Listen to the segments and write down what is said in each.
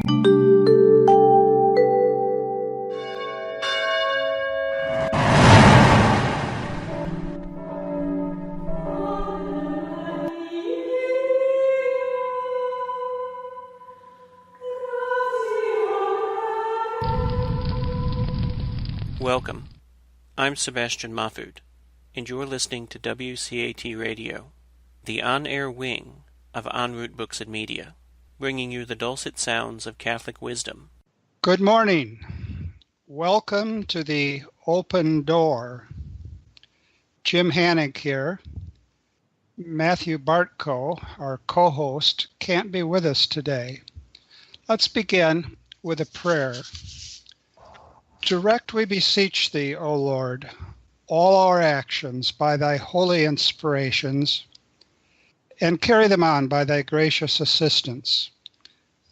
Welcome. I'm Sebastian Mahfood, and you're listening to WCAT Radio, the on-air wing of En route Books and Media, bringing you the dulcet sounds of Catholic wisdom. Good morning. Welcome to the Open Door. Jim Hannig here. Matthew Bartko, our co-host, can't be with us today. Let's begin with a prayer. Direct, we beseech thee, O Lord, all our actions by thy holy inspirations, and carry them on by thy gracious assistance,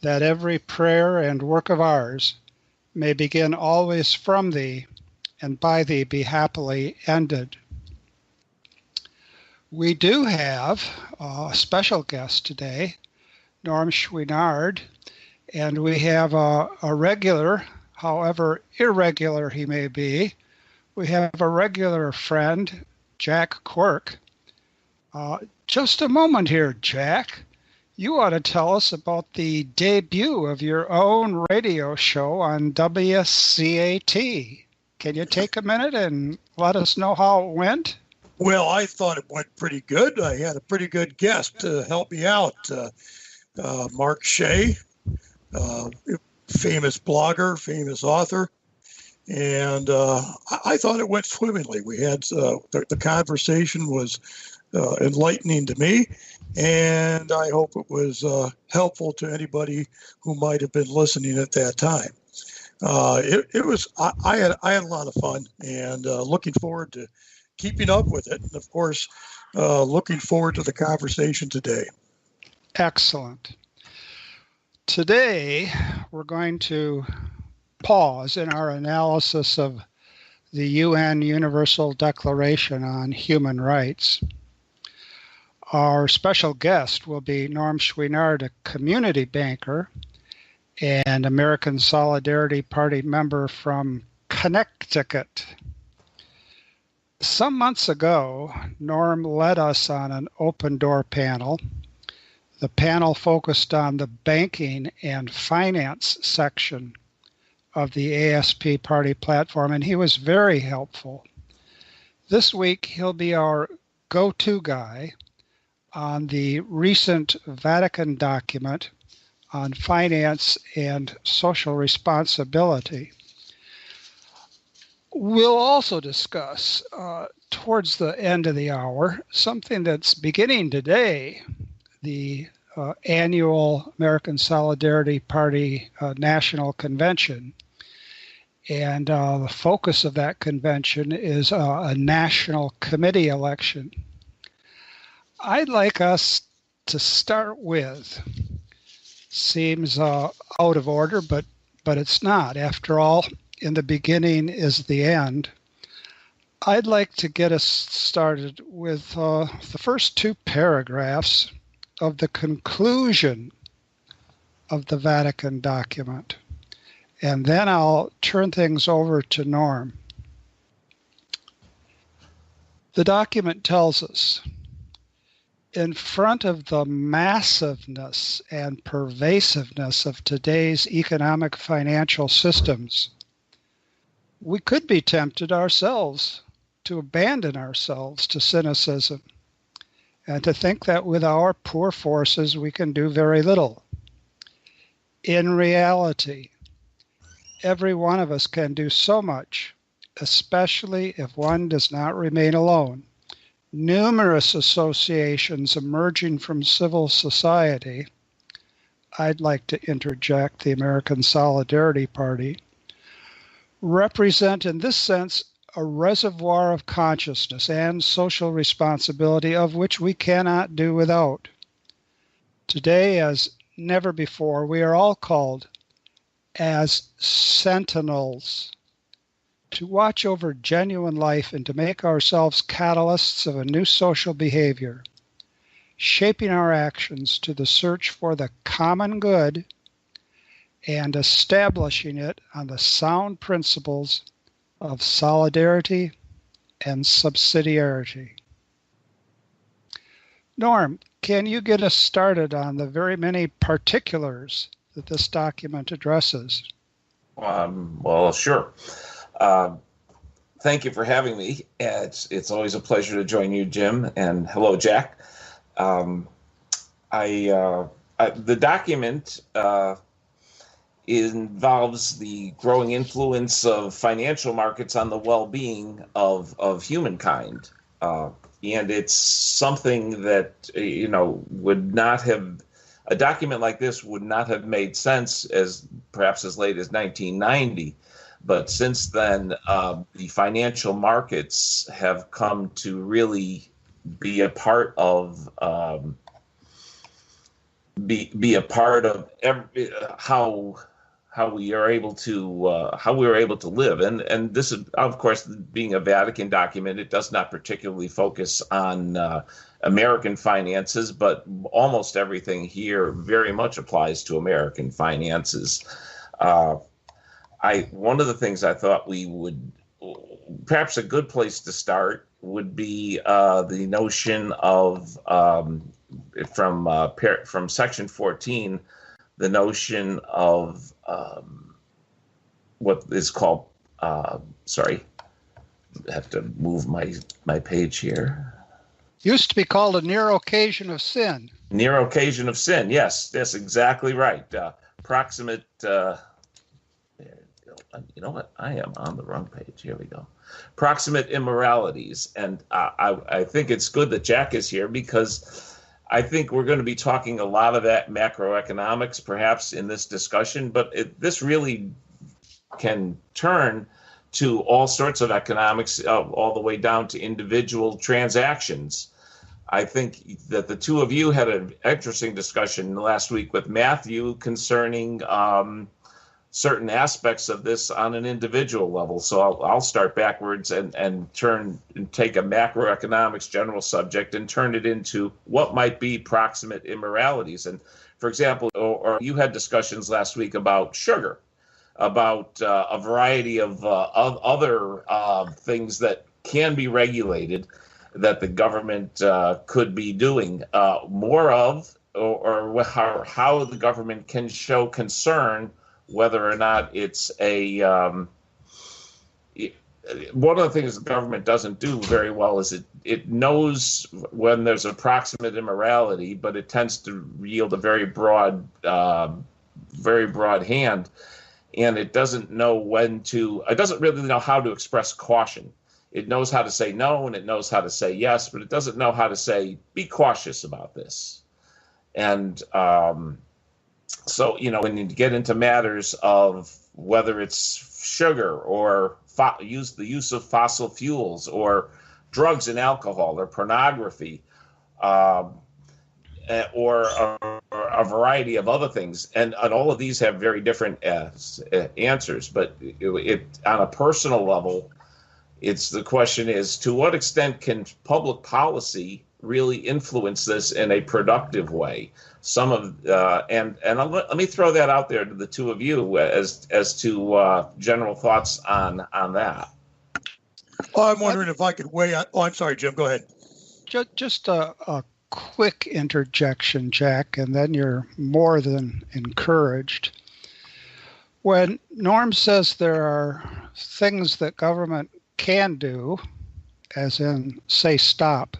that every prayer and work of ours may begin always from thee, and by thee be happily ended. We do have a special guest today, Norm Chouinard, and we have a regular, however irregular he may be. We have a regular friend, Jack Quirk. Just a moment here, Jack. You ought to tell us about the debut of your own radio show on WCAT. Can you take a minute and let us know how it went? Well, I thought it went pretty good. I had a pretty good guest to help me out, Mark Shea, famous blogger, famous author, and I thought it went swimmingly. We had the conversation was enlightening to me, and I hope it was helpful to anybody who might have been listening at that time. It was I had a lot of fun, and looking forward to keeping up with it, and of course looking forward to the conversation today. Excellent. Today, we're going to pause in our analysis of the UN Universal Declaration on Human Rights. Our special guest will be Norm Chouinard, a community banker and American Solidarity Party member from Connecticut. Some months ago, Norm led us on an open door panel. The panel focused on the banking and finance section of the ASP party platform, and he was very helpful. This week, he'll be our go-to guy on the recent Vatican document on finance and social responsibility. We'll also discuss, towards the end of the hour, something that's beginning today, the annual American Solidarity Party National Convention. And the focus of that convention is a national committee election. I'd like us to start with, seems out of order, but it's not. After all, in the beginning is the end. I'd like to get us started with the first two paragraphs of the conclusion of the Vatican document. And then I'll turn things over to Norm. The document tells us, in front of the massiveness and pervasiveness of today's economic financial systems, we could be tempted ourselves to abandon ourselves to cynicism and to think that with our poor forces we can do very little. In reality, every one of us can do so much, especially if one does not remain alone. Numerous associations emerging from civil society, I'd like to interject the American Solidarity Party, represent in this sense a reservoir of consciousness and social responsibility of which we cannot do without. Today, as never before, we are all called as sentinels to watch over genuine life and to make ourselves catalysts of a new social behavior, shaping our actions to the search for the common good and establishing it on the sound principles of solidarity and subsidiarity. Norm, can you get us started on the very many particulars that this document addresses? Well, sure. Thank you for having me. It's always a pleasure to join you, Jim, and hello, Jack. The document involves the growing influence of financial markets on the well-being of humankind. And it's something that, would not have, a document like this would not have made sense perhaps as late as 1990. But since then, the financial markets have come to really be a part of how we are able to live, and this is, of course, being a Vatican document. It does not particularly focus on American finances, but almost everything here very much applies to American finances. One of the things I thought we would, perhaps a good place to start would be the notion of from section 14, the notion of what is called, sorry, I have to move my page here. Used to be called a near occasion of sin. Near occasion of sin, yes, that's exactly right. Proximate, you know what, I am on the wrong page, here we go. Proximate immoralities, and I think it's good that Jack is here, because I think we're going to be talking a lot of that macroeconomics perhaps in this discussion, but this really can turn to all sorts of economics, all the way down to individual transactions. I think that the two of you had an interesting discussion last week with Matthew concerning certain aspects of this on an individual level. So I'll start backwards and take a macroeconomics general subject and turn it into what might be proximate immoralities. And for example, or you had discussions last week about sugar, about a variety of other things that can be regulated that the government could be doing more of, or how the government can show concern whether or not it's one of the things the government doesn't do very well is it knows when there's a proximate immorality, but it tends to yield a very broad hand, and it doesn't know it doesn't really know how to express caution. It knows how to say no, and it knows how to say yes, but it doesn't know how to say, be cautious about this. And so, when you get into matters of whether it's sugar or the use of fossil fuels or drugs and alcohol or pornography or a variety of other things, and all of these have very different answers. But on a personal level, the question is, to what extent can public policy really influence this in a productive way? Let me throw that out there to the two of you as to general thoughts on that. I'm wondering if I could weigh on. Oh, I'm sorry, Jim. Go ahead. Just a quick interjection, Jack, and then you're more than encouraged. When Norm says there are things that government can do, as in say stop,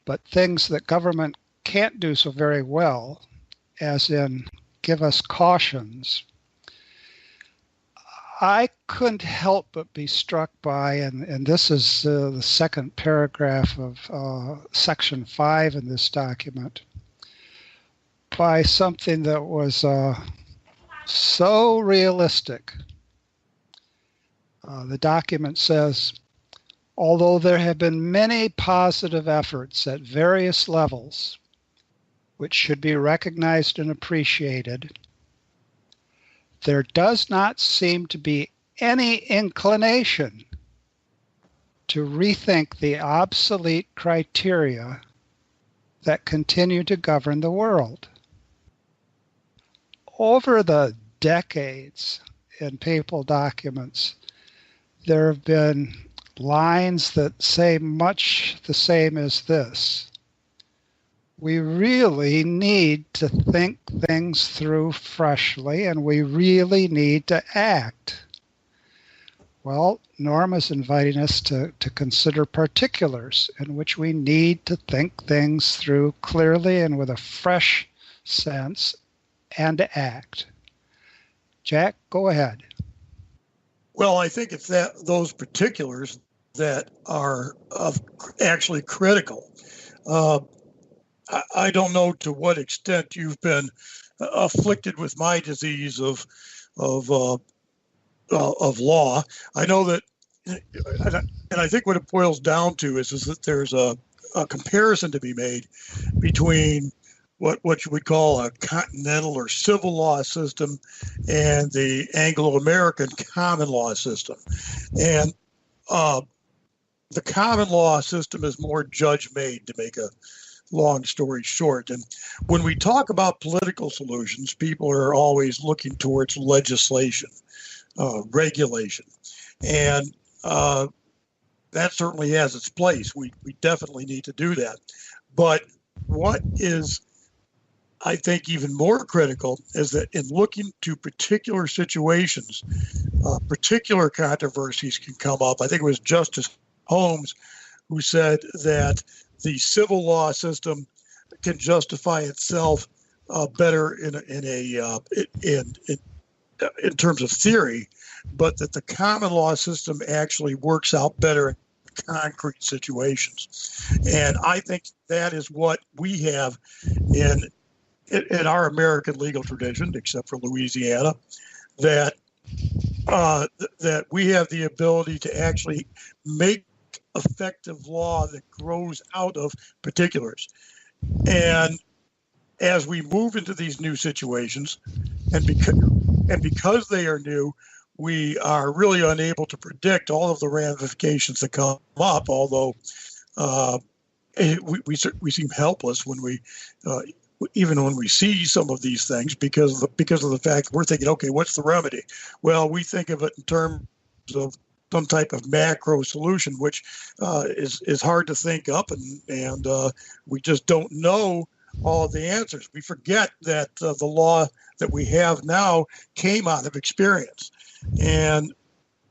but things that government can't do so very well, as in give us cautions, I couldn't help but be struck by, and this is the second paragraph of section 5 in this document, by something that was so realistic. The document says, although there have been many positive efforts at various levels, which should be recognized and appreciated, there does not seem to be any inclination to rethink the obsolete criteria that continue to govern the world. Over the decades in papal documents, there have been lines that say much the same as this. We really need to think things through freshly, and we really need to act. Well, Norm is inviting us to consider particulars in which we need to think things through clearly and with a fresh sense and to act. Jack, go ahead. Well, I think it's those particulars that are actually critical. I don't know to what extent you've been afflicted with my disease of law. I know that, and I think what it boils down to is that there's a comparison to be made between what you would call a continental or civil law system and the Anglo-American common law system. And the common law system is more judge-made, to make a long story short. And when we talk about political solutions, people are always looking towards legislation, regulation. And that certainly has its place. We definitely need to do that. But what is, I think, even more critical is that in looking to particular situations, particular controversies can come up. I think it was Justice Holmes who said that the civil law system can justify itself better in terms of theory, but that the common law system actually works out better in concrete situations. And I think that is what we have in our American legal tradition, except for Louisiana, that we have the ability to actually make effective law that grows out of particulars. And as we move into these new situations, and because they are new, we are really unable to predict all of the ramifications that come up, although we seem helpless when we even when we see some of these things because of the fact we're thinking, okay, what's the remedy? Well, we think of it in terms of some type of macro solution, which is hard to think up, and we just don't know all of the answers. We forget that the law that we have now came out of experience, and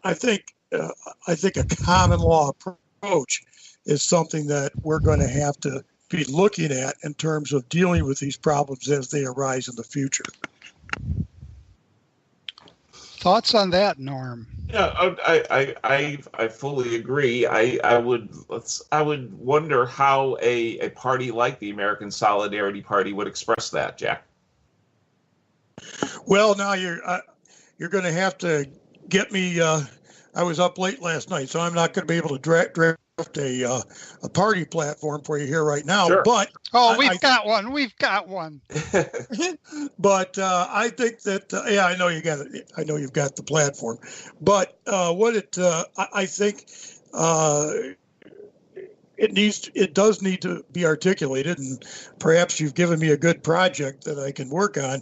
I think a common law approach is something that we're going to have to be looking at in terms of dealing with these problems as they arise in the future. Thoughts on that, Norm? Yeah, I fully agree. I would wonder how a party like the American Solidarity Party would express that, Jack. Well, now you're going to have to get me. I was up late last night, so I'm not going to be able to draft a party platform for you here right now. Sure. But we've got one. We've got one. But I think that I know you got it. I know you've got the platform. But I think it does need to be articulated, and perhaps you've given me a good project that I can work on.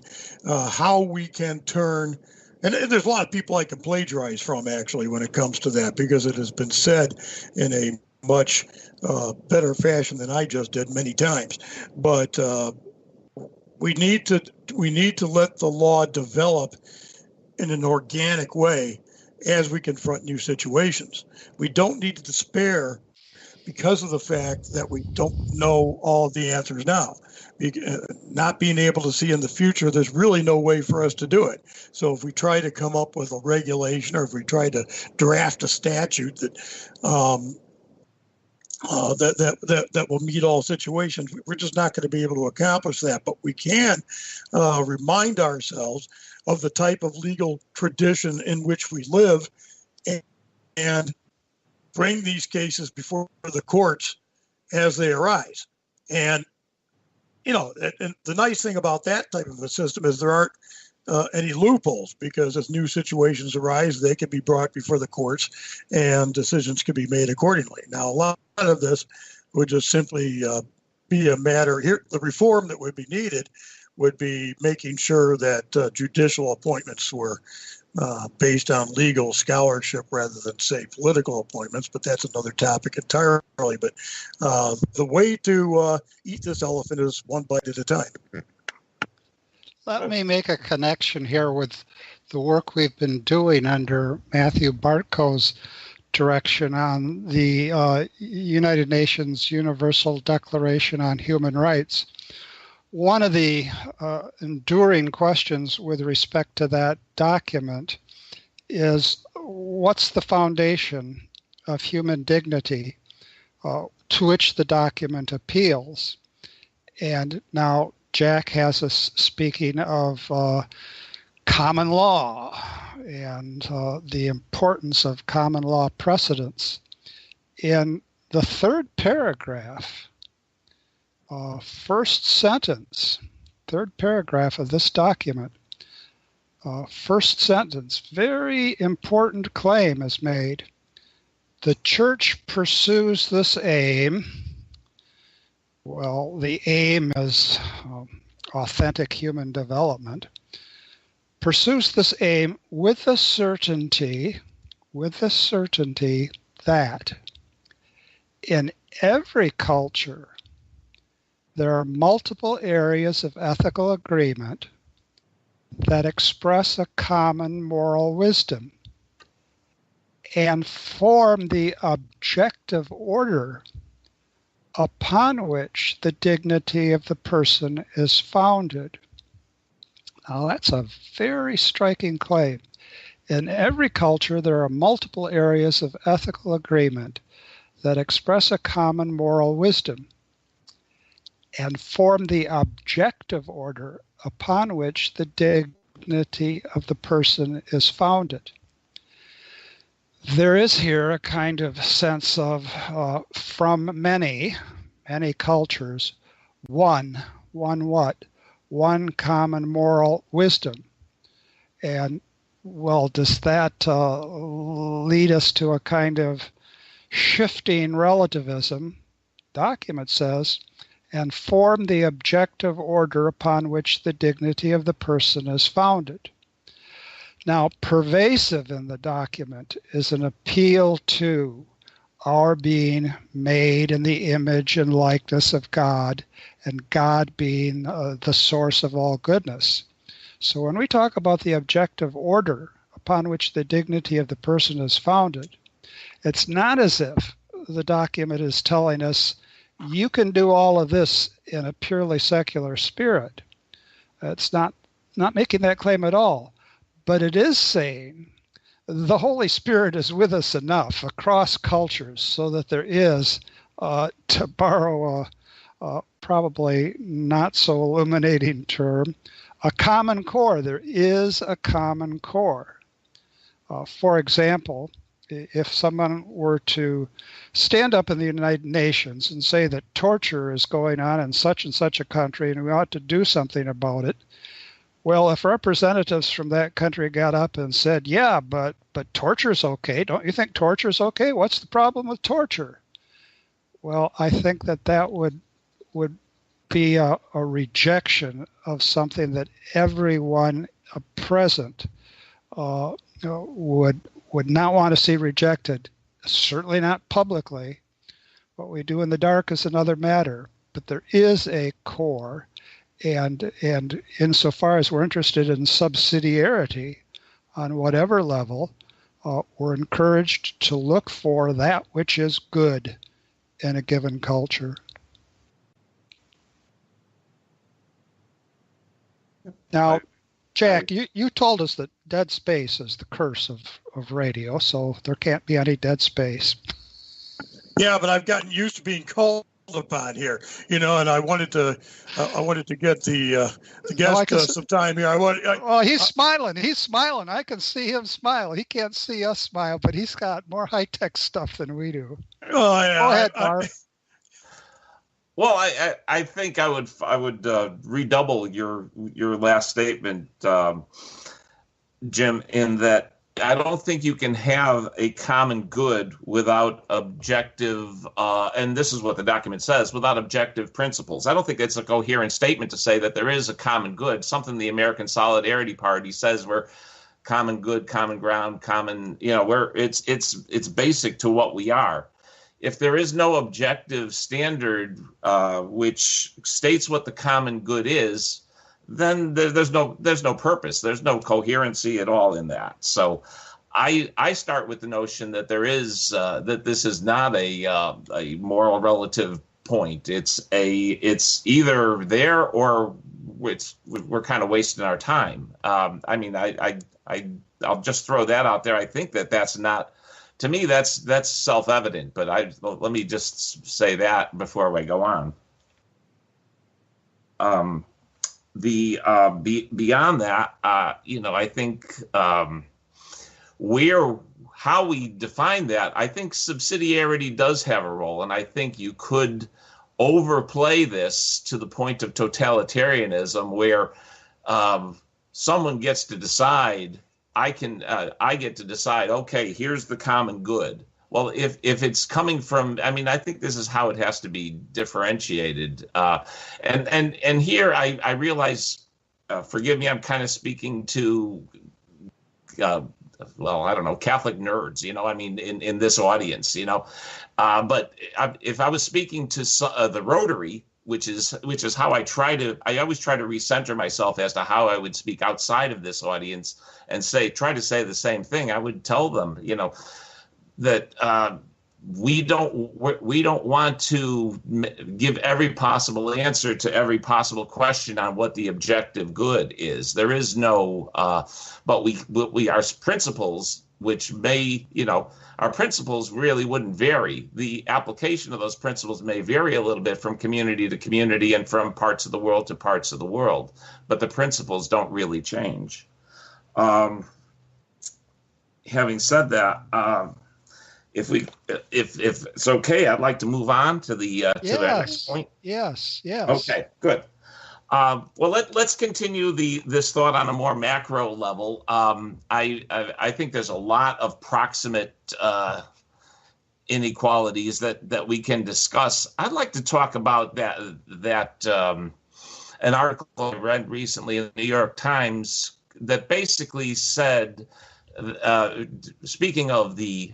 How we can turn. And there's a lot of people I can plagiarize from, actually, when it comes to that, because it has been said in a much better fashion than I just did many times. But we need to let the law develop in an organic way as we confront new situations. We don't need to despair because of the fact that we don't know all of the answers now. Not being able to see in the future, there's really no way for us to do it. So if we try to come up with a regulation, or if we try to draft a statute that that will meet all situations, we're just not going to be able to accomplish that. But we can remind ourselves of the type of legal tradition in which we live, and bring these cases before the courts as they arise. And and the nice thing about that type of a system is there aren't any loopholes, because as new situations arise, they can be brought before the courts and decisions can be made accordingly. Now, a lot of this would just simply be a matter here. The reform that would be needed would be making sure that judicial appointments were based on legal scholarship rather than, say, political appointments, but that's another topic entirely. But the way to eat this elephant is one bite at a time. Let me make a connection here with the work we've been doing under Matthew Bartko's direction on the United Nations Universal Declaration on Human Rights. One of the enduring questions with respect to that document is, what's the foundation of human dignity to which the document appeals? And now Jack has us speaking of common law and the importance of common law precedents. In the third paragraph, first sentence, third paragraph of this document, first sentence, very important claim is made. The church pursues this aim. Well, the aim is authentic human development. Pursues this aim with the certainty that in every culture there are multiple areas of ethical agreement that express a common moral wisdom and form the objective order upon which the dignity of the person is founded. Now, that's a very striking claim. In every culture, there are multiple areas of ethical agreement that express a common moral wisdom and form the objective order upon which the dignity of the person is founded. There is here a kind of sense of, from many cultures, one common moral wisdom. And, well, does that lead us to a kind of shifting relativism? Document says, and form the objective order upon which the dignity of the person is founded. Now, pervasive in the document is an appeal to our being made in the image and likeness of God, and God being the source of all goodness. So when we talk about the objective order upon which the dignity of the person is founded, it's not as if the document is telling us, you can do all of this in a purely secular spirit. It's not making that claim at all. But it is saying the Holy Spirit is with us enough across cultures so that there is, to borrow a probably not so illuminating term, a common core. There is a common core. For example, if someone were to stand up in the United Nations and say that torture is going on in such and such a country and we ought to do something about it, well, if representatives from that country got up and said, yeah, but torture's okay. Don't you think torture's okay? What's the problem with torture? Well, I think that would be a rejection of something that everyone present would not want to see rejected, certainly not publicly. What we do in the dark is another matter, but there is a core, and insofar as we're interested in subsidiarity on whatever level, we're encouraged to look for that which is good in a given culture. Now, Jack, you told us that dead space is the curse of radio, so there can't be any dead space. Yeah, but I've gotten used to being called upon here, and I wanted to get the guest some time here. He's smiling. He's smiling. I can see him smile. He can't see us smile, but he's got more high-tech stuff than we do. Oh, yeah. Go ahead, Mark. Well, I think I would redouble your last statement, Jim, in that I don't think you can have a common good without objective, and this is what the document says, without objective principles. I don't think it's a coherent statement to say that there is a common good, something the American Solidarity Party says we're common good, common ground, common, where it's basic to what we are. If there is no objective standard which states what the common good is, then there's no purpose. There's no coherency at all in that. So I start with the notion that there is that this is not a moral relative point. It's either there or we're kind of wasting our time. I mean, I'll just throw that out there. I think that's not, to me, that's self-evident. But let me just say that before I go on. Beyond that, I think how we define that, I think subsidiarity does have a role, and I think you could overplay this to the point of totalitarianism, where someone gets to decide. I get to decide. Okay, here's the common good. Well, if it's coming from, I mean, I think this is how it has to be differentiated. And here I realize, forgive me, I'm kind of speaking to, well, I don't know, Catholic nerds, I mean, in this audience, but if I was speaking to the Rotary, which is how I always try to recenter myself as to how I would speak outside of this audience and try to say the same thing. I would tell them, that we don't want to give every possible answer to every possible question on what the objective good is. There is no, but we our principles, which may, our principles really wouldn't vary. The application of those principles may vary a little bit from community to community and from parts of the world to parts of the world, but the principles don't really change. Having said that, if it's okay, I'd like to move on to the next point. Yes. Okay, good. Well, let's continue this thought on a more macro level. I think there's a lot of proximate inequalities that we can discuss. I'd like to talk about that an article I read recently in the New York Times that basically said, speaking of the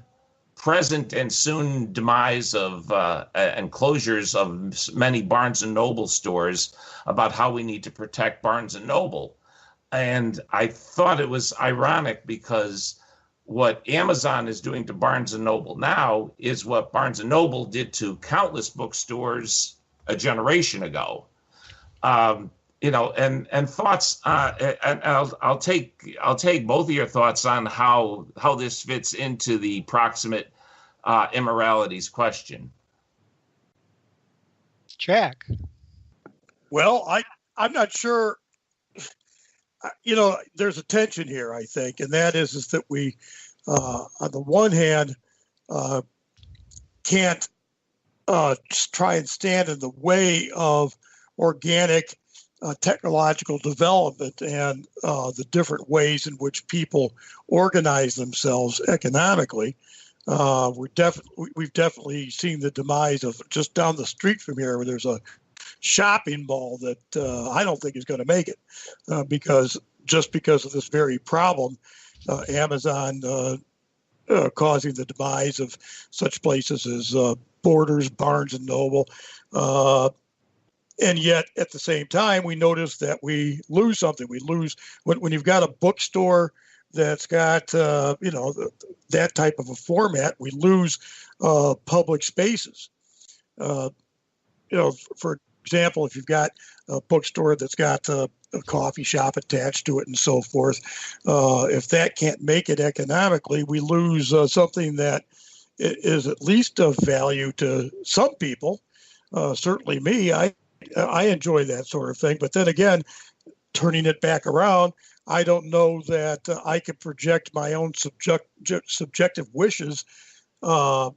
present and soon demise of and closures of many Barnes and Noble stores, about how we need to protect Barnes and Noble. And I thought it was ironic because what Amazon is doing to Barnes and Noble now is what Barnes and Noble did to countless bookstores a generation ago. And thoughts, and I'll take both of your thoughts on how this fits into the proximate immoralities question. Jack. Well, I'm not sure. There's a tension here, I think, and that is that we, on the one hand, can't just try and stand in the way of organic technological development and the different ways in which people organize themselves economically. We've definitely seen the demise of, just down the street from here, where there's a shopping mall that I don't think is going to make it because of this very problem, Amazon causing the demise of such places as Borders, Barnes and Noble. And yet, at the same time, we notice that we lose something. We lose when you've got a bookstore that's got that type of a format. We lose public spaces. For example, if you've got a bookstore that's got a coffee shop attached to it and so forth, if that can't make it economically, we lose something that is at least of value to some people. Certainly me, I enjoy that sort of thing. But then again, turning it back around, I don't know that I can project my own subjective wishes onto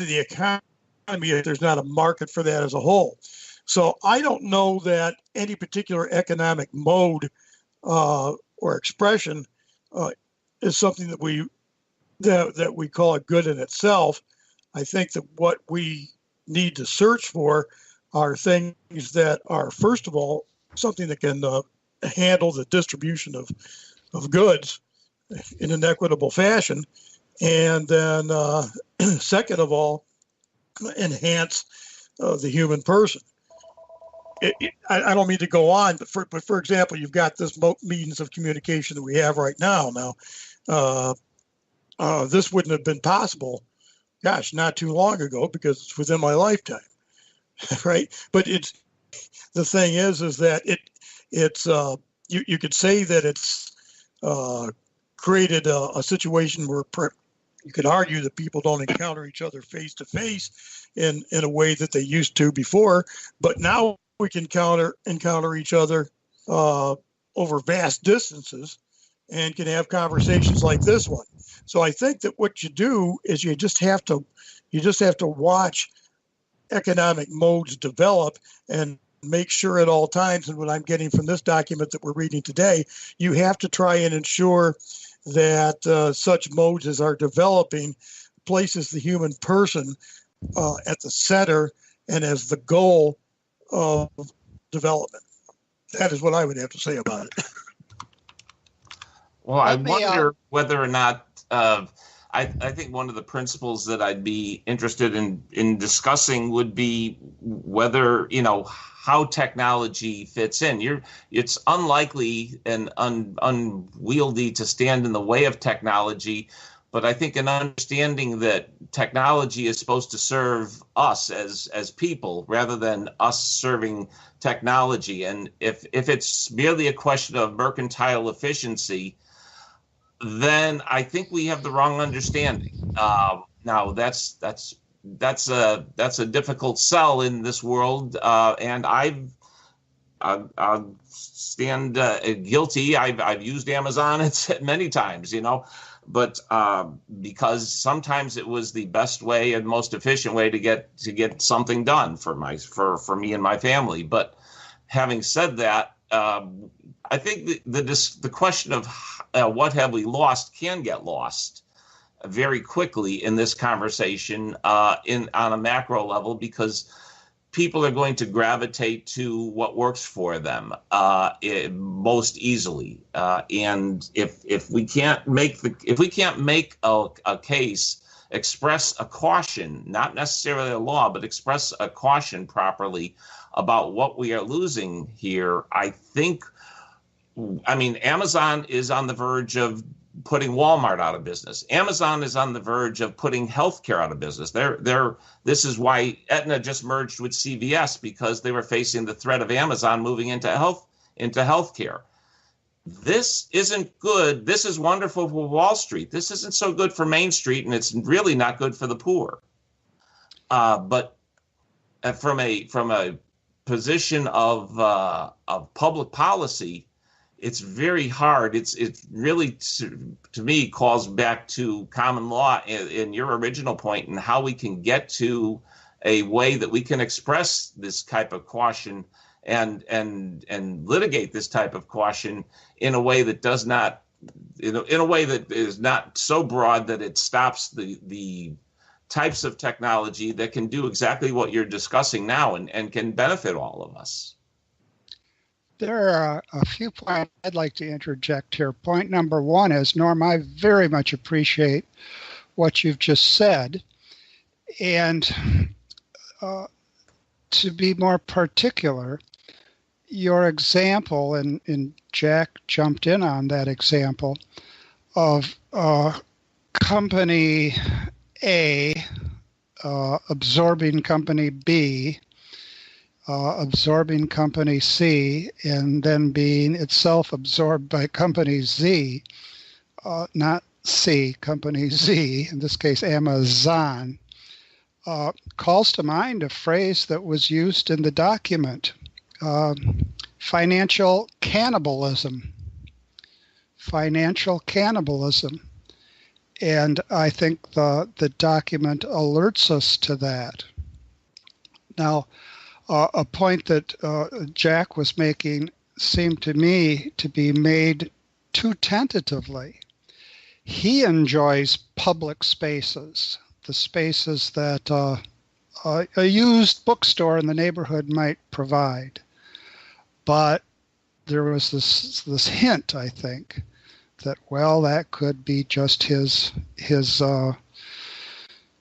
the economy if there's not a market for that as a whole. So I don't know that any particular economic mode or expression is something that we call a good in itself. I think that what we need to search for are things that are, first of all, something that can handle the distribution of goods in an equitable fashion, and then second of all, enhance the human person. I don't mean to go on, but for example, you've got this means of communication that we have right now. Now, this wouldn't have been possible, not too long ago, because it's within my lifetime, right? But the thing is that it's you could say that it's created a situation where you could argue that people don't encounter each other face to face in a way that they used to before, but now we can encounter each other over vast distances and can have conversations like this one. So I think that what you do is you just have to watch economic modes develop and make sure at all times, and what I'm getting from this document that we're reading today, you have to try and ensure that such modes as are developing places the human person at the center and as the goal of development. That is what I would have to say about it. Well, I wonder whether or not I think one of the principles that I'd be interested in discussing would be whether, how technology fits in. It's unlikely and unwieldy to stand in the way of technology, but I think an understanding that technology is supposed to serve us as people rather than us serving technology. And if it's merely a question of mercantile efficiency, then I think we have the wrong understanding. Now that's a difficult sell in this world, and I stand guilty. I've used Amazon many times, but because sometimes it was the best way and most efficient way to get something done for me and my family. But having said that, I think the question of what have we lost can get lost very quickly in this conversation on a macro level, because people are going to gravitate to what works for them most easily. And if we can't make a case, express a caution, not necessarily a law, but express a caution properly about what we are losing here, Amazon is on the verge of putting Walmart out of business. Amazon is on the verge of putting healthcare out of business. This is why Aetna just merged with CVS, because they were facing the threat of Amazon moving into healthcare. This isn't good. This is wonderful for Wall Street. This isn't so good for Main Street, and it's really not good for the poor. But from a position of public policy, it's very hard. It really, to me, calls back to common law in your original point, and how we can get to a way that we can express this type of caution and litigate this type of caution in a way that does not, in a way that is not so broad that it stops the types of technology that can do exactly what you're discussing now and can benefit all of us. There are a few points I'd like to interject here. Point number one is, Norm, I very much appreciate what you've just said. And to be more particular, your example, and Jack jumped in on that example, of company A absorbing company B, absorbing company C, and then being itself absorbed by company Z, not C, company Z, in this case Amazon, calls to mind a phrase that was used in the document, financial cannibalism. Financial cannibalism. And I think the document alerts us to that. Now, a point that Jack was making seemed to me to be made too tentatively. He enjoys public spaces, the spaces that a used bookstore in the neighborhood might provide. But there was this hint, I think, that, well, that could be just his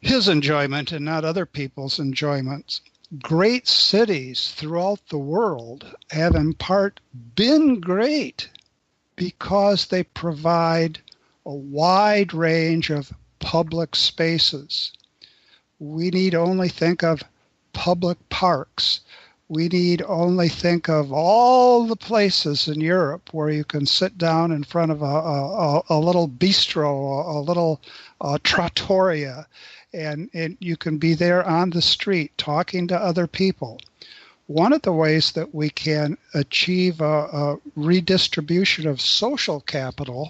enjoyment and not other people's enjoyments. Great cities throughout the world have in part been great because they provide a wide range of public spaces. We need only think of public parks. We need only think of all the places in Europe where you can sit down in front of a little bistro, a little trattoria, and you can be there on the street talking to other people. One of the ways that we can achieve a redistribution of social capital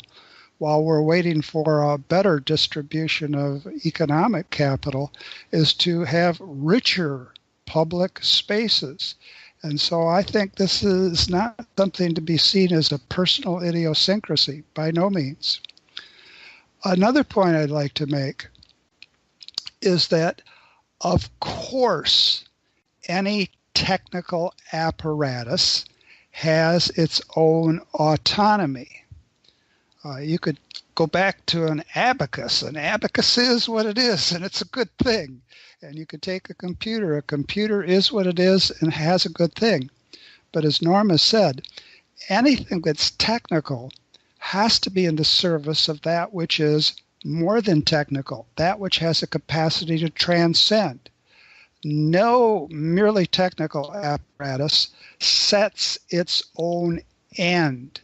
while we're waiting for a better distribution of economic capital is to have richer public spaces. And so I think this is not something to be seen as a personal idiosyncrasy, by no means. Another point I'd like to make is that, of course, any technical apparatus has its own autonomy. You could go back to an abacus. An abacus is what it is, and it's a good thing. And you could take a computer. A computer is what it is and has a good thing. But as Norm has said, anything that's technical has to be in the service of that which is more than technical, that which has a capacity to transcend. No merely technical apparatus sets its own end.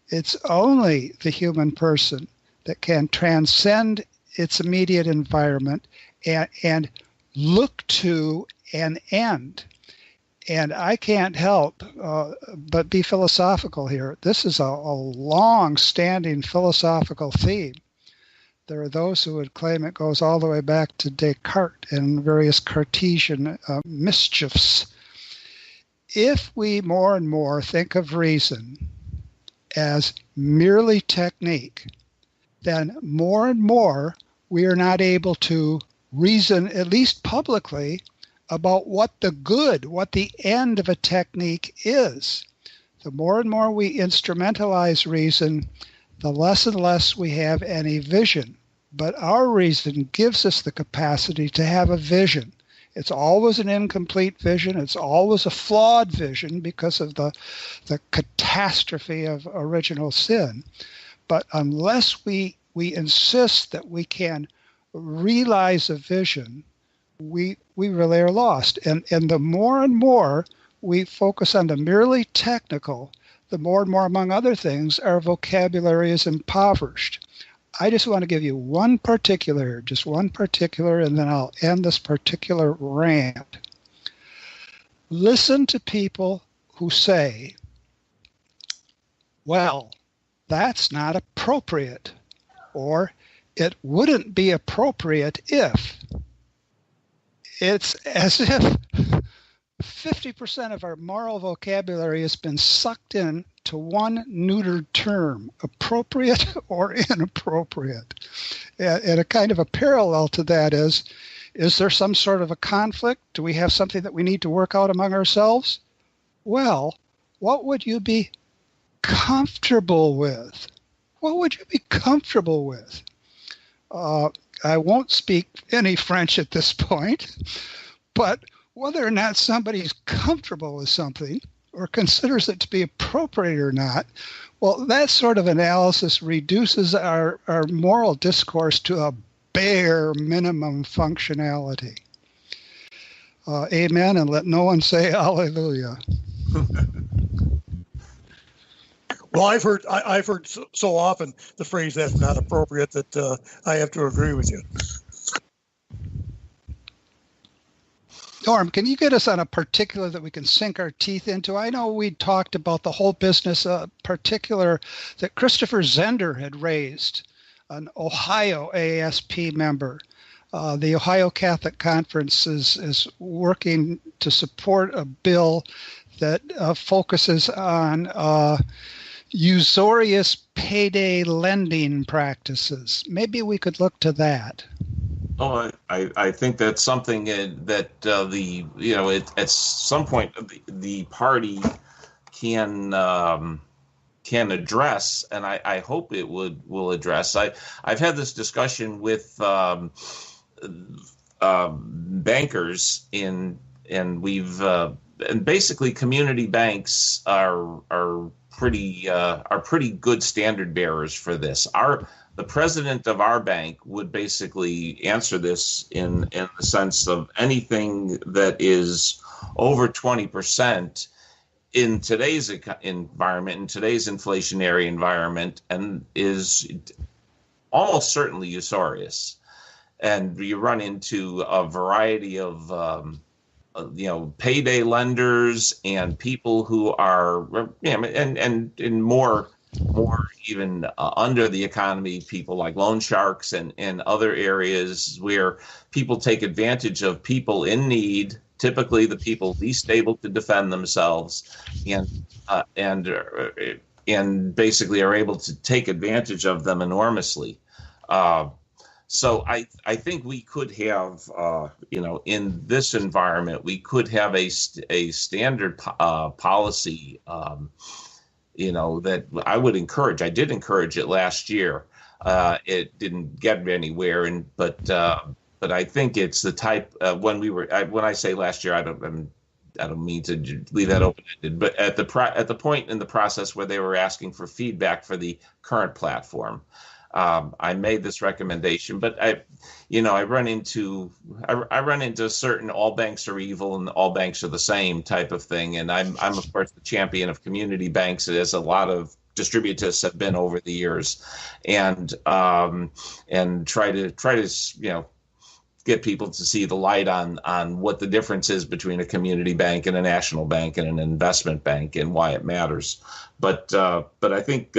It's only the human person that can transcend its immediate environment and look to an end. And I can't help but be philosophical here. This is a long-standing philosophical theme. There are those who would claim it goes all the way back to Descartes and various Cartesian mischiefs. If we more and more think of reason as merely technique, then more and more we are not able to reason, at least publicly, about what the good, what the end of a technique is. The more and more we instrumentalize reason, the less and less we have any vision. But our reason gives us the capacity to have a vision. It's always an incomplete vision. It's always a flawed vision because of the catastrophe of original sin. But unless we insist that we can realize a vision, we really are lost. And the more and more we focus on the merely technical, the more and more, among other things, our vocabulary is impoverished. I just want to give you just one particular, and then I'll end this particular rant. Listen to people who say, well, that's not appropriate, or it wouldn't be appropriate if. It's as if 50% of our moral vocabulary has been sucked in to one neutered term, appropriate or inappropriate. And a kind of a parallel to that is there some sort of a conflict? Do we have something that we need to work out among ourselves? Well, what would you be comfortable with? What would you be comfortable with? I won't speak any French at this point, but whether or not somebody's comfortable with something or considers it to be appropriate or not, well, that sort of analysis reduces our moral discourse to a bare minimum functionality. Amen, and let no one say hallelujah. Well, I've heard so often the phrase "that's not appropriate" that I have to agree with you. Norm, can you get us on a particular that we can sink our teeth into? I know we talked about the whole business, particular that Christopher Zender had raised, an Ohio ASP member. The Ohio Catholic Conference is working to support a bill that focuses on usurious payday lending practices. Maybe we could look to that. Oh, I think that's something that at some point the party can address, and I hope it will address. I've had this discussion with bankers and we've and basically community banks are pretty good standard bearers for this. The president of our bank would basically answer this in the sense of anything that is over 20% in today's environment, in today's inflationary environment, and is almost certainly usurious. And you run into a variety of payday lenders and people who are and more even under the economy, people like loan sharks and other areas where people take advantage of people in need, typically the people least able to defend themselves, and basically are able to take advantage of them enormously. So I think we could have, in this environment, we could have a standard policy, that I would encourage. I did encourage it last year. It didn't get anywhere, but I think it's the type when I say last year, I don't mean to leave that open-ended, but at the point in the process where they were asking for feedback for the current platform. I made this recommendation, but I run into certain all banks are evil and all banks are the same type of thing. And I'm of course the champion of community banks, as a lot of distributors have been over the years, and try to get people to see the light on what the difference is between a community bank and a national bank and an investment bank and why it matters. But I think.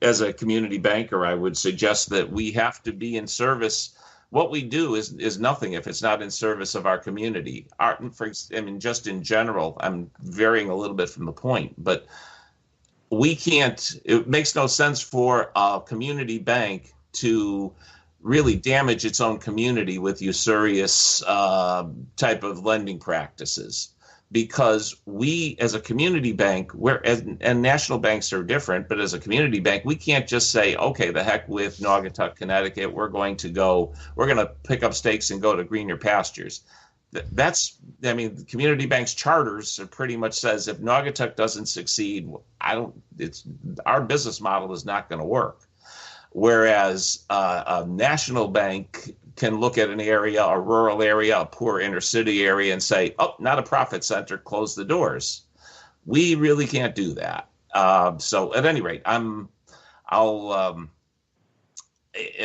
As a community banker, I would suggest that we have to be in service. What we do is nothing if it's not in service of our community. Just in general, I'm varying a little bit from the point, but it makes no sense for a community bank to really damage its own community with usurious type of lending practices. Because we, as a community bank, and national banks are different, but as a community bank, we can't just say, okay, the heck with Naugatuck, Connecticut, we're going to pick up stakes and go to greener pastures. The community banks' charters pretty much says if Naugatuck doesn't succeed, our business model is not going to work. Whereas a national bank can look at an area, a rural area, a poor inner city area, and say, oh, not a profit center, close the doors. We really can't do that. So at any rate,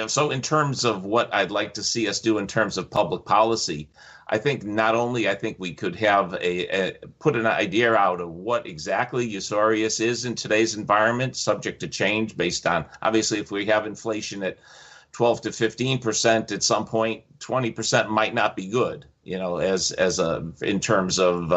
so in terms of what I'd like to see us do in terms of public policy, I think we could have put an idea out of what exactly usurious is in today's environment, subject to change based on, obviously, if we have inflation at 12 to 15% at some point, 20% might not be good, in terms of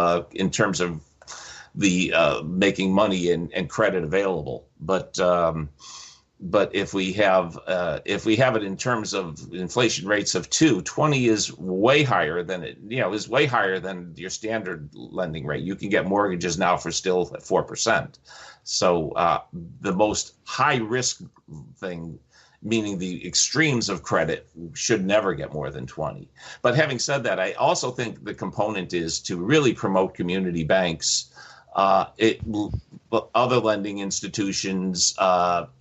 the making money and credit available. But if we have it in terms of inflation rates of 20 is way higher than your standard lending rate. You can get mortgages now for still at 4%. So the most high risk thing, meaning the extremes of credit, should never get more than 20. But having said that, I also think the component is to really promote community banks, other lending institutions,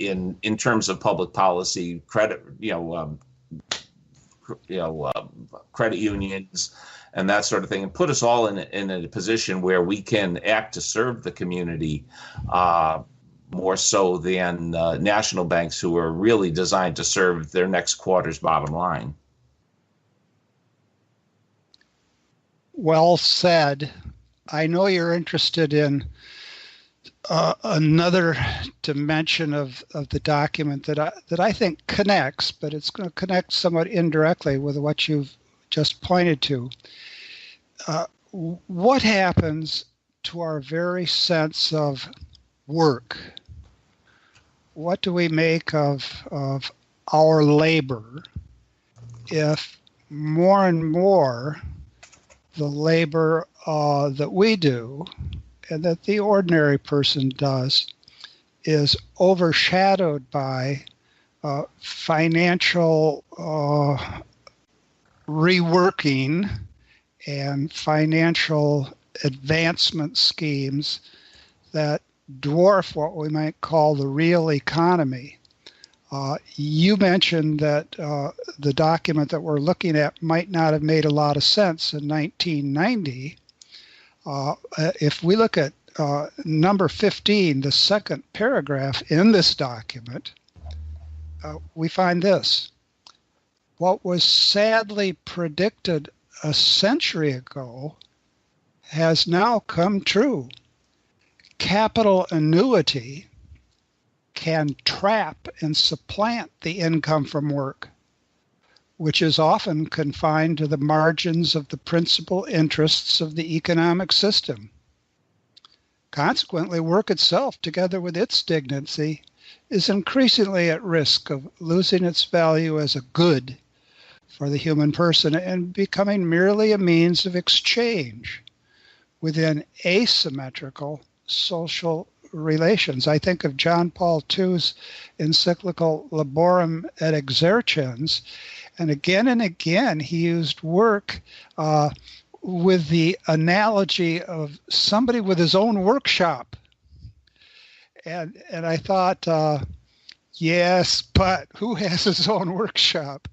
in terms of public policy, credit, credit unions, and that sort of thing, and put us all in a position where we can act to serve the community, more so than national banks who are really designed to serve their next quarter's bottom line. Well said. I know you're interested in another dimension of the document that I think connects, but it's going to connect somewhat indirectly with what you've just pointed to. What happens to our very sense of work what do we make of our labor if more and more the labor that we do and that the ordinary person does is overshadowed by financial reworking and financial advancement schemes that dwarf what we might call the real economy. You mentioned that the document that we're looking at might not have made a lot of sense in 1990. If we look at number 15, the second paragraph in this document, we find this. What was sadly predicted a century ago has now come true. Capital annuity can trap and supplant the income from work, which is often confined to the margins of the principal interests of the economic system. Consequently, work itself, together with its dignity, is increasingly at risk of losing its value as a good for the human person and becoming merely a means of exchange within asymmetrical social relations. I think of John Paul II's encyclical Laborem et Exercens, and again he used work with the analogy of somebody with his own workshop. And I thought, yes, but who has his own workshop?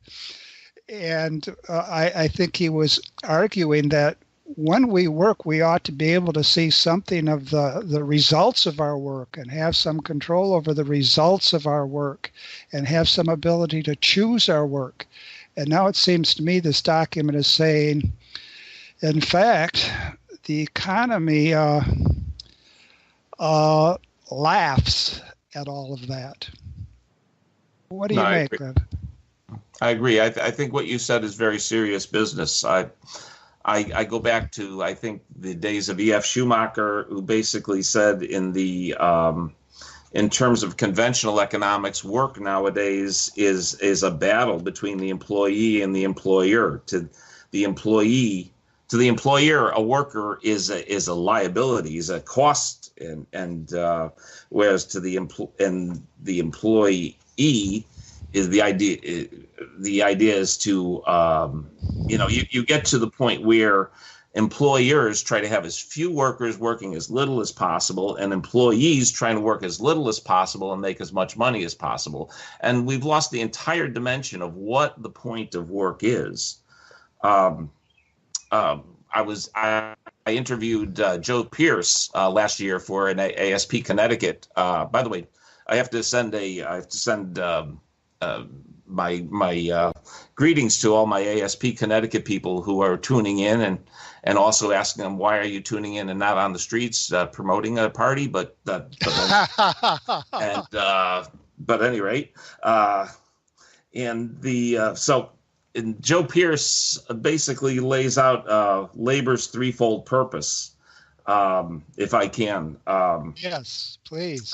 And I think he was arguing that when we work, we ought to be able to see something of the results of our work and have some control over the results of our work and have some ability to choose our work. And now it seems to me this document is saying, in fact, the economy laughs at all of that. What do you make of it? I agree. I think what you said is very serious business. I go back to, I think, the days of E.F. Schumacher, who basically said in terms of conventional economics, work nowadays is a battle between the employee and the employer. To the employer, a worker is a liability, is a cost, and whereas to the employee is the idea. The idea is to you get to the point where employers try to have as few workers working as little as possible, and employees trying to work as little as possible and make as much money as possible. And we've lost the entire dimension of what the point of work is. I interviewed Joe Pierce last year for an ASP Connecticut. By the way, I have to send my greetings to all my ASP Connecticut people who are tuning in, and also asking them, why are you tuning in and not on the streets promoting a party? But at any rate, and Joe Pierce basically lays out labor's threefold purpose, if I can. Yes, please.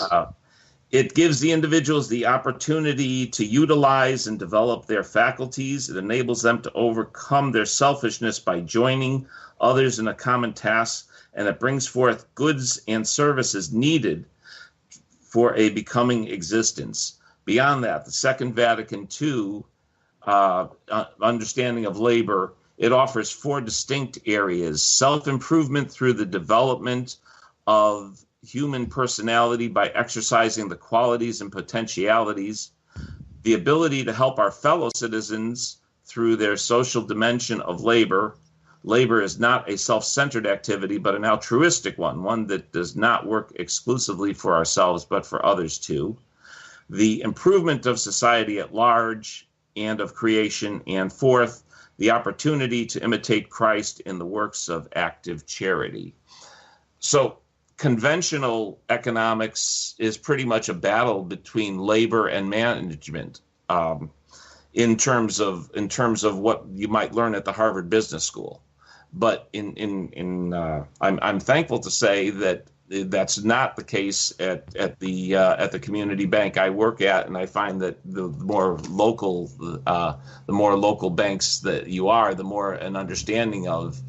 It gives the individuals the opportunity to utilize and develop their faculties. It enables them to overcome their selfishness by joining others in a common task, and it brings forth goods and services needed for a becoming existence. Beyond that, the Second Vatican II understanding of labor, it offers four distinct areas: self-improvement through the development of human personality by exercising the qualities and potentialities, the ability to help our fellow citizens through their social dimension of labor. Labor is not a self-centered activity, but an altruistic one that does not work exclusively for ourselves, but for others too. The improvement of society at large and of creation, and fourth, the opportunity to imitate Christ in the works of active charity. So conventional economics is pretty much a battle between labor and management, in terms of what you might learn at the Harvard Business School. But I'm thankful to say that That's not the case at the community bank I work at, and I find that the more local banks that you are, the more an understanding of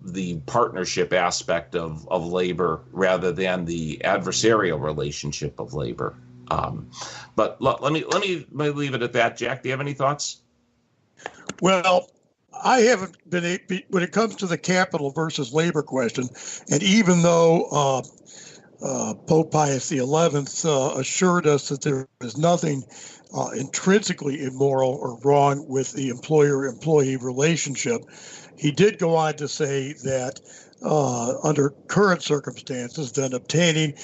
the partnership aspect of labor rather than the adversarial relationship of labor. But let me leave it at that. Jack, do you have any thoughts? Well, I haven't been, when it comes to the capital versus labor question, and even though Pope Pius XI assured us that there is nothing intrinsically immoral or wrong with the employer-employee relationship, he did go on to say that under current circumstances, then obtaining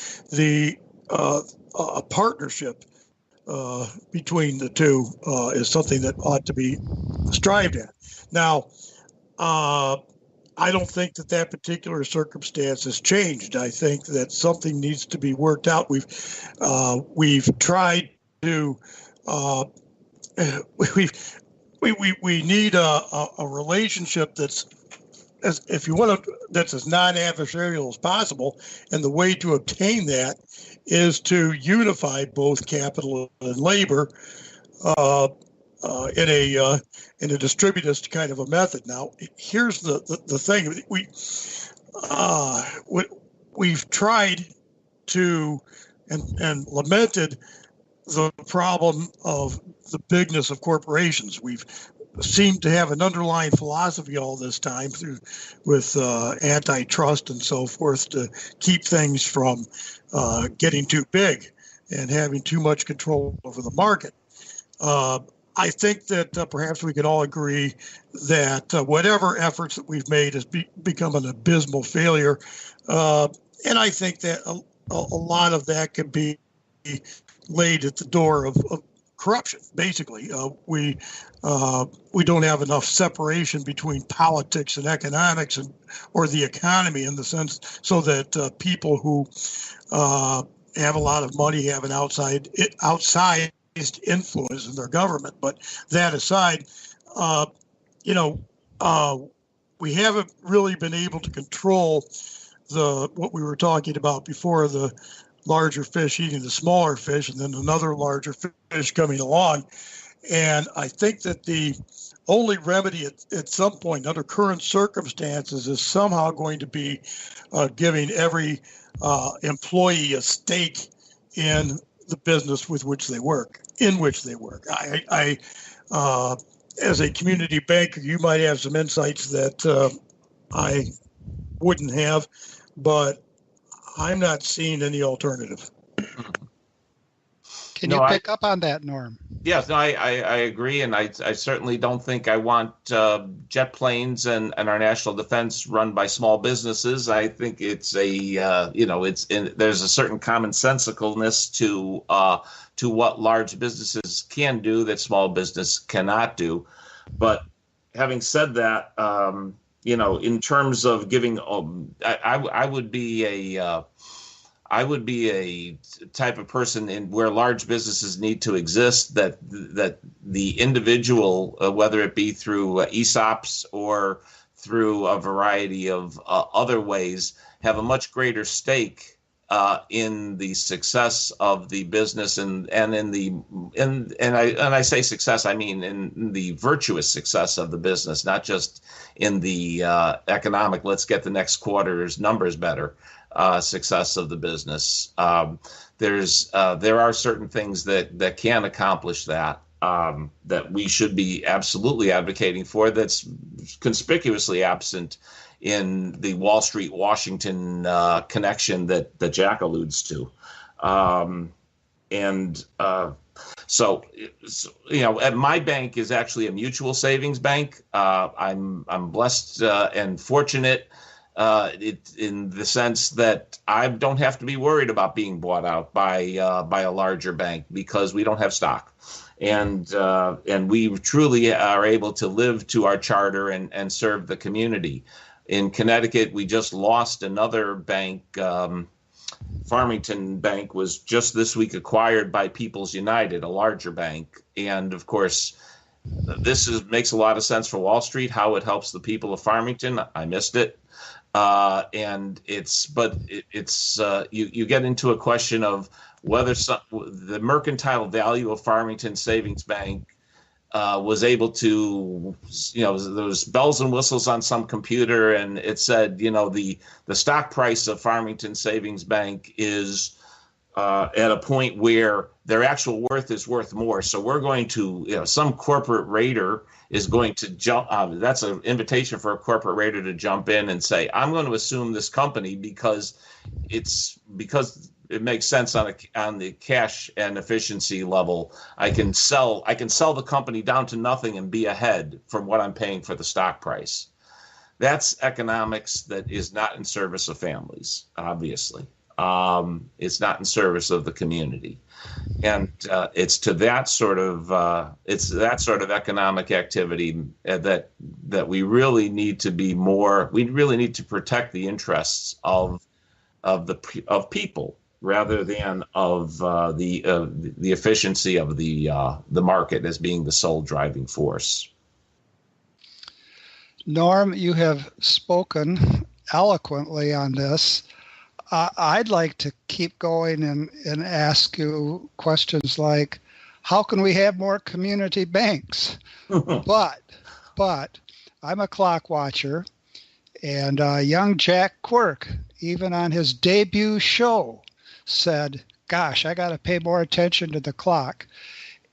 a partnership between the two is something that ought to be strived at. Now, I don't think that particular circumstance has changed. I think that something needs to be worked out. We've tried to we need a relationship that's, if you want to, that's as non-adversarial as possible, and the way to obtain that is to unify both capital and labor in a distributist kind of a method. Now, here's the thing: we've tried to and lamented the problem of the bigness of corporations. We've seemed to have an underlying philosophy all this time with antitrust and so forth to keep things from getting too big and having too much control over the market. I think that perhaps we can all agree that whatever efforts that we've made has become an abysmal failure. And I think that a lot of that can be laid at the door of corruption. Basically, we don't have enough separation between politics and economics or the economy, in the sense so that people who have a lot of money have an outside influence in their government. But that aside, we haven't really been able to control what we were talking about before, the larger fish eating the smaller fish, and then another larger fish coming along. And I think that the only remedy at some point under current circumstances is somehow going to be giving every employee a stake in the business in which they work. I as a community banker, you might have some insights that I wouldn't have, but I'm not seeing any alternative. Can you pick up on that, Norm? Yes, no, I agree, and I certainly don't think I want jet planes and our national defense run by small businesses. I think it's there's a certain commonsensicalness to what large businesses can do that small business cannot do. But having said that, in terms of giving, I would be a type of person where large businesses need to exist, that the individual, whether it be through ESOPs or through a variety of other ways, have a much greater stake in the success of the business and I say success, I mean in the virtuous success of the business, not just in the economic, let's get the next quarter's numbers better. Success of the business. There are certain things that can accomplish that we should be absolutely advocating for, that's conspicuously absent in the Wall Street Washington connection that Jack alludes to. So my bank is actually a mutual savings bank. I'm blessed and fortunate in the sense that I don't have to be worried about being bought out by a larger bank, because we don't have stock, and we truly are able to live to our charter and serve the community. In Connecticut, we just lost another bank. Farmington Bank was just this week acquired by People's United, a larger bank, and of course, this makes a lot of sense for Wall Street, how it helps the people of Farmington. I missed it. and you get into a question of whether the mercantile value of Farmington Savings Bank was able to, there was bells and whistles on some computer, and it said, the stock price of Farmington Savings Bank is at a point where their actual worth is worth more. So we're going to, some corporate raider is going to jump. That's an invitation for a corporate raider to jump in and say, I'm going to assume this company because it makes sense on the cash and efficiency level. I can sell the company down to nothing and be ahead from what I'm paying for the stock price. That's economics that is not in service of families, obviously. It's not in service of the community, and it's that sort of economic activity that we really need to be more. We really need to protect the interests of people rather than of the efficiency of the market as being the sole driving force. Norm, you have spoken eloquently on this. I'd like to keep going and ask you questions like, how can we have more community banks? But I'm a clock watcher, and young Jack Quirk, even on his debut show, said, gosh, I got to pay more attention to the clock.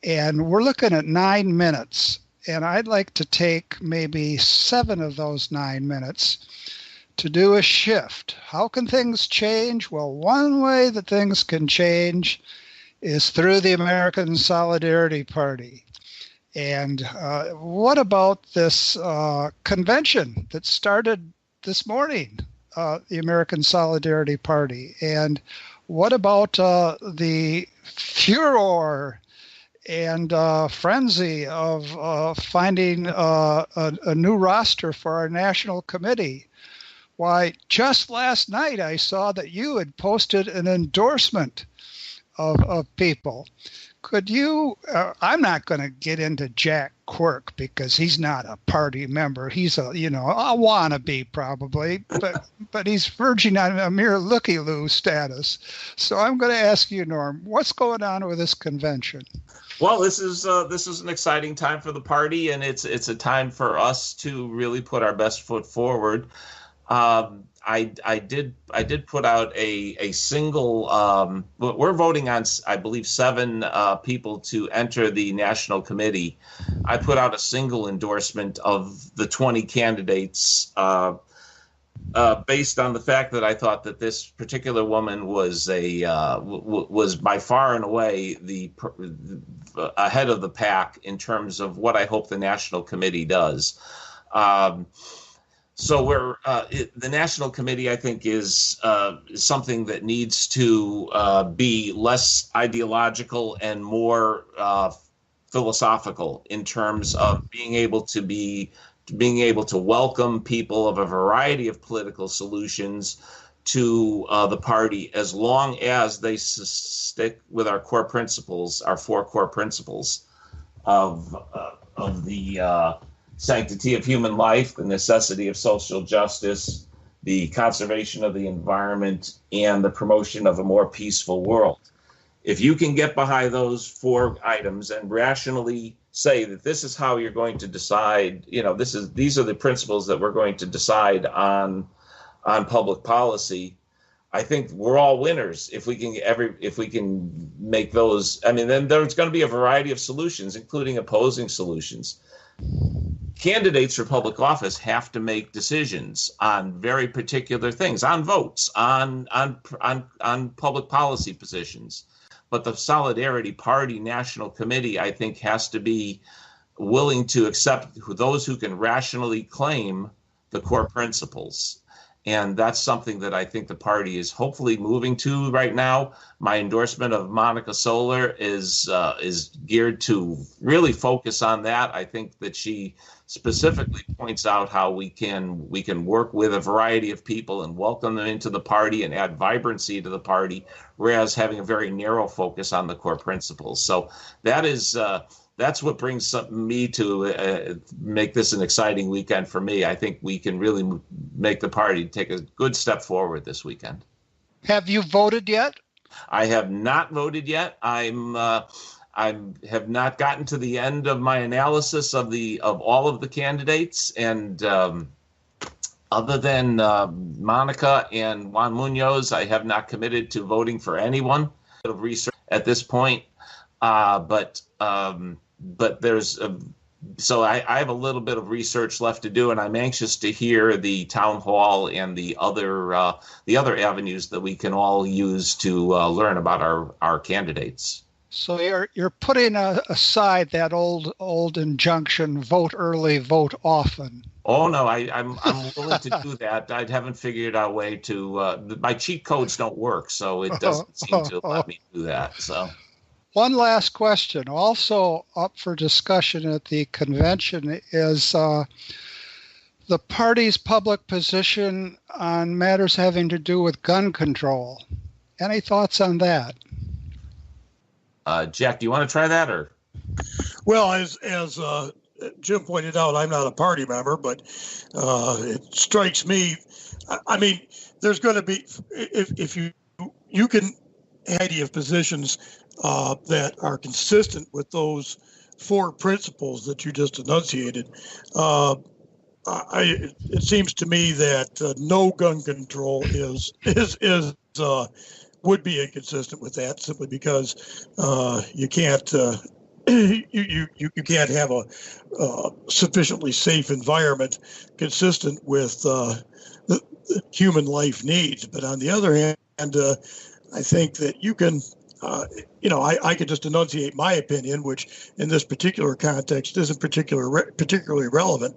And we're looking at 9 minutes, and I'd like to take maybe 7 of those 9 minutes to do a shift. How can things change? Well, one way that things can change is through the American Solidarity Party. And what about this convention that started this morning, the American Solidarity Party? And what about the furor and frenzy of finding a new roster for our national committee? Why, just last night I saw that you had posted an endorsement of people. Could you, I'm not going to get into Jack Quirk because he's not a party member. He's a wannabe probably, but he's verging on a mere looky-loo status. So I'm going to ask you, Norm, what's going on with this convention? Well, this is an exciting time for the party, and it's a time for us to really put our best foot forward. I did put out a single. We're voting on, I believe, 7 people to enter the national committee. I put out a single endorsement of the 20 candidates based on the fact that I thought that this particular woman was was by far and away the ahead of the pack in terms of what I hope the national committee does. So the national committee, I think, is something that needs to be less ideological and more philosophical in terms of being able to welcome people of a variety of political solutions to the party, as long as they stick with our core principles, our 4 core principles of the sanctity of human life, the necessity of social justice, the conservation of the environment, and the promotion of a more peaceful world. If you can get behind those 4 items and rationally say that this is how you're going to decide, these are the principles that we're going to decide on public policy, I think we're all winners if we can make those. I mean, then there's going to be a variety of solutions, including opposing solutions. Candidates for public office have to make decisions on very particular things, on votes, on public policy positions. But the Solidarity Party National Committee, I think, has to be willing to accept those who can rationally claim the core principles. And that's something that I think the party is hopefully moving to right now. My endorsement of Monica Solar is geared to really focus on that. I think that she specifically points out how we can work with a variety of people and welcome them into the party and add vibrancy to the party, whereas having a very narrow focus on the core principles. So that is that's what brings me to make this an exciting weekend for me. I think we can really make the party take a good step forward this weekend. Have you voted yet? I have not voted yet. I have not gotten to the end of my analysis of all of the candidates, and other than Monica and Juan Munoz, I have not committed to voting for anyone. Of research at this point, but there's so I have a little bit of research left to do, and I'm anxious to hear the town hall and the other avenues that we can all use to learn about our candidates. So you're putting aside that old injunction: vote early, vote often. Oh no, I'm willing to do that. I haven't figured out a way to. My cheat codes don't work, so it doesn't seem to let me do that. So. One last question, also up for discussion at the convention, is the party's public position on matters having to do with gun control. Any thoughts on that? Jack, do you want to try that, or? Well, as Jim pointed out, I'm not a party member, but it strikes me. I mean, there's going to be, if you can have positions that are consistent with those four principles that you just enunciated. It seems to me that no gun control would be inconsistent with that, simply because you can't you can't have a sufficiently safe environment consistent with the human life needs. But on the other hand, I think that you can, I could just enunciate my opinion, which in this particular context isn't particularly relevant.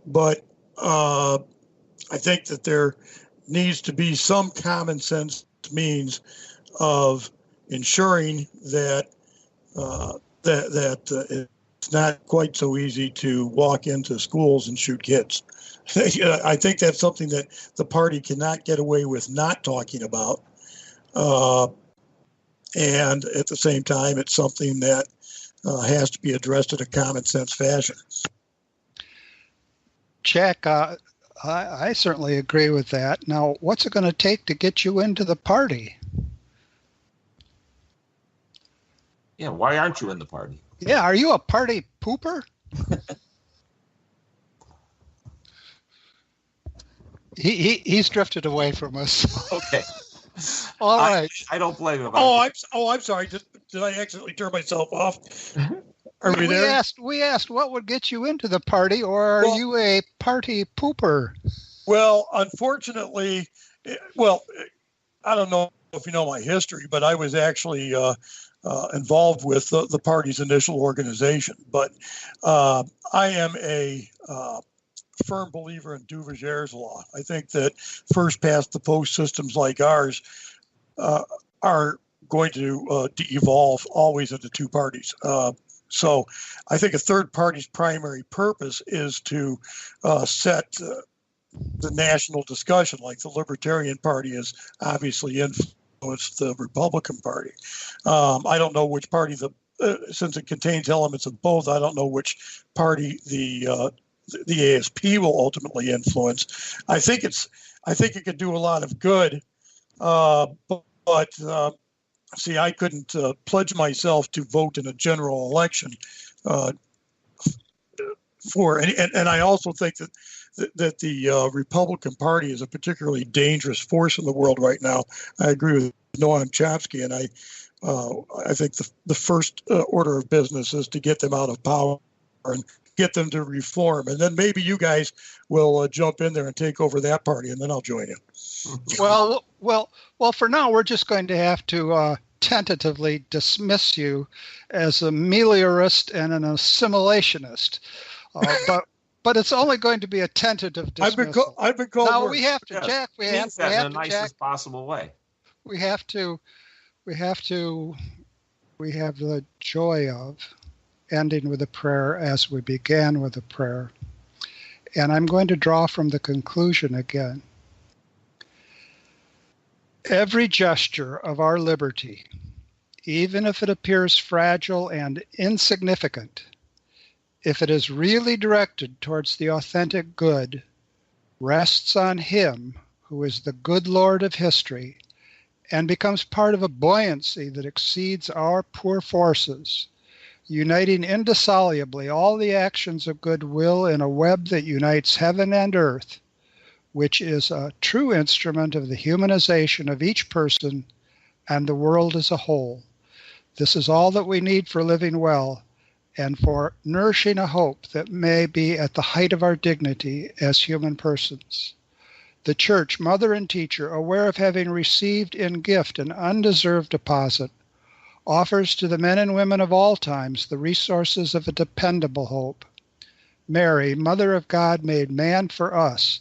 But I think that there needs to be some common sense means of ensuring that it's not quite so easy to walk into schools and shoot kids. I think that's something that the party cannot get away with not talking about. And at the same time, it's something that has to be addressed in a common sense fashion. Jack, I certainly agree with that. Now, what's it going to take to get you into the party? Yeah, why aren't you in the party? Yeah, are you a party pooper? He's drifted away from us. Okay. All right. I don't blame him. I'm sorry. Did I accidentally turn myself off? Are we there? We asked what would get you into the party, or are you a party pooper? Well, unfortunately, I don't know if you know my history, but I was actually involved with the party's initial organization. But I am a firm believer in Duverger's law. I think that first past the post systems like ours are going to evolve always into two parties. So I think a third party's primary purpose is to set the national discussion, like the Libertarian Party has obviously influenced the Republican Party. I don't know which party, since it contains elements of both, I don't know which party the ASP will ultimately influence. I think it could do a lot of good, but see, I couldn't pledge myself to vote in a general election and I also think that the Republican Party is a particularly dangerous force in the world right now. I agree with Noam Chomsky, and I think the first order of business is to get them out of power and get them to reform, and then maybe you guys will jump in there and take over that party, and then I'll join you. Well. For now, we're just going to have to tentatively dismiss you as a meliorist and an assimilationist, but it's only going to be a tentative dismissal. I've been called. Now worse. We have to, yes. Jack. We have that in the to, nicest Jack, possible way. We have the joy of ending with a prayer as we began with a prayer. And I'm going to draw from the conclusion again. Every gesture of our liberty, even if it appears fragile and insignificant, if it is really directed towards the authentic good, rests on Him who is the good Lord of history, and becomes part of a buoyancy that exceeds our poor forces, uniting indissolubly all the actions of goodwill in a web that unites heaven and earth, which is a true instrument of the humanization of each person and the world as a whole. This is all that we need for living well and for nourishing a hope that may be at the height of our dignity as human persons. The Church, mother and teacher, aware of having received in gift an undeserved deposit, offers to the men and women of all times the resources of a dependable hope. Mary, Mother of God made man for us,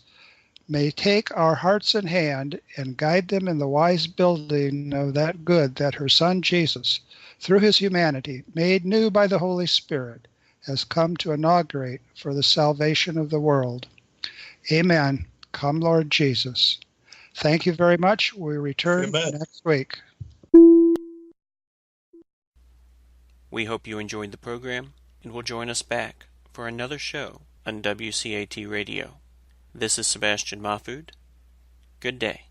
may take our hearts in hand and guide them in the wise building of that good that her Son Jesus, through his humanity, made new by the Holy Spirit, has come to inaugurate for the salvation of the world. Amen. Come, Lord Jesus. Thank you very much. We return next week. We hope you enjoyed the program and will join us back for another show on WCAT Radio. This is Sebastian Mahfood. Good day.